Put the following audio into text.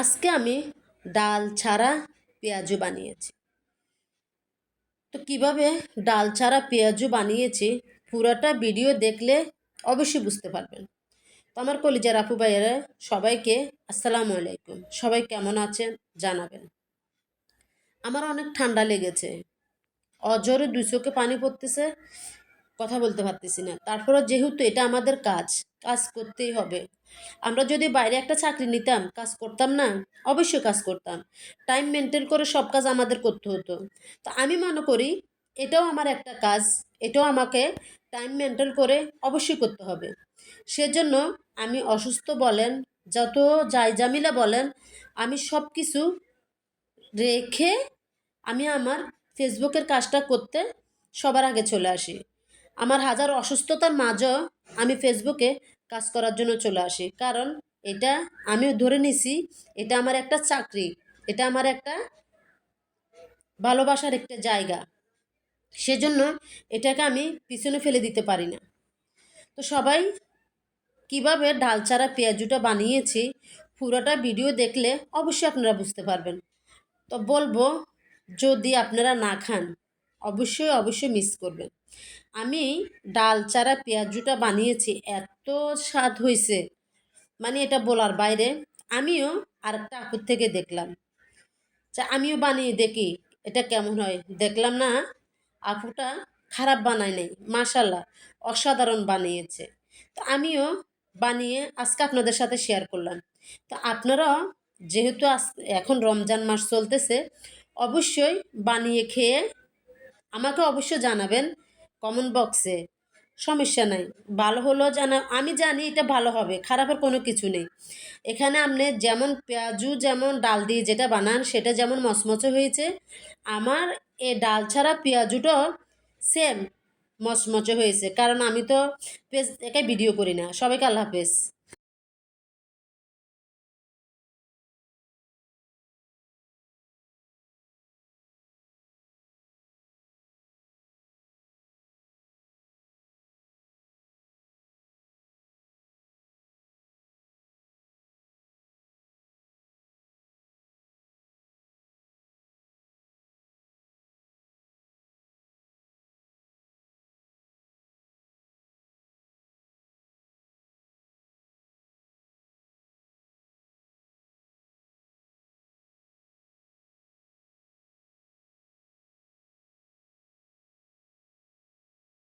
আজকে আমি ডাল ছাড়া পেঁয়াজু বানিয়েছি। তো কিভাবে ডাল ছাড়া পেঁয়াজু বানিয়েছি পুরোটা ভিডিও দেখলে অবশ্যই বুঝতে পারবেন। তো আমার কলিজার আপু ভাইয়েরা সবাইকে আসসালামু আলাইকুম। সবাই কেমন আছেন জানাবেন। আমার অনেক ঠান্ডা লেগেছে, অজরে দুই চোখে পানি পড়তেছে, কথা বলতে পারতেছি না। তারপরে যেহেতু এটা আমাদের কাজ, কাজ করতেই হবে। আমরা যদি বাইরে একটা চাকরি নিতাম, কাজ করতাম না? অবশ্যই কাজ করতাম। টাইম মেনটেন করে সব কাজ আমাদের করতে হতো। তো আমি মনে করি এটাও আমার একটা কাজ, এটাও আমাকে টাইম মেনটেন করে অবশ্যই করতে হবে। সেজন্য আমি অসুস্থ বলেন, যত যাই জামিলা বলেন, আমি সব কিছু রেখে আমি আমার ফেসবুকের কাজটা করতে সবার আগে চলে আসি। আমার হাজার অসুস্থতার মাঝেও আমি ফেসবুকে কাজ করার জন্য চলে আসি, কারণ এটা আমি ধরে নিছি এটা আমার একটা চাকরি, এটা আমার একটা ভালোবাসার একটা জায়গা। সেজন্য এটাকে আমি পিছনে ফেলে দিতে পারি না। তো সবাই কিভাবে ডাল ছাড়া পেঁয়াজুটা বানিয়েছি পুরোটা ভিডিও দেখলে অবশ্যই আপনারা বুঝতে পারবেন। তো বলবো, যদি আপনারা না খান অবশ্যই অবশ্যই মিস করবেন। আমি ডাল চারা পেঁয়াজুটা বানিয়েছি, এত স্বাদ হয়েছে, মানে এটা বলার বাইরে। আমিও আরেকটা আপুর থেকে দেখলাম, আমিও বানিয়ে দেখি এটা কেমন হয়। দেখলাম না, আপুটা খারাপ বানায় নাই, মাশাল্লাহ অসাধারণ বানিয়েছে। তো আমিও বানিয়ে আজকে আপনাদের সাথে শেয়ার করলাম। তো আপনারাও, যেহেতু এখন রমজান মাস চলতেছে, অবশ্যই বানিয়ে খেয়ে আমাকে অবশ্যই জানাবেন কমেন্ট বক্সে। সমস্যা নাই, ভালো হলো জানা, আমি জানি এটা ভালো হবে, খারাপের কোনো কিছু নেই। এখানে আপনি যেমন পেঁয়াজু যেমন ডাল দিয়ে যেটা বানান সেটা যেমন মচমচে হয়েছে, আমার এ ডাল ছাড়া পেঁয়াজুটাও সেম মচমচে হয়েছে, কারণ আমি তো পেজ থেকে ভিডিও করি না। সবাইকে আল্লাহ হাফেজ।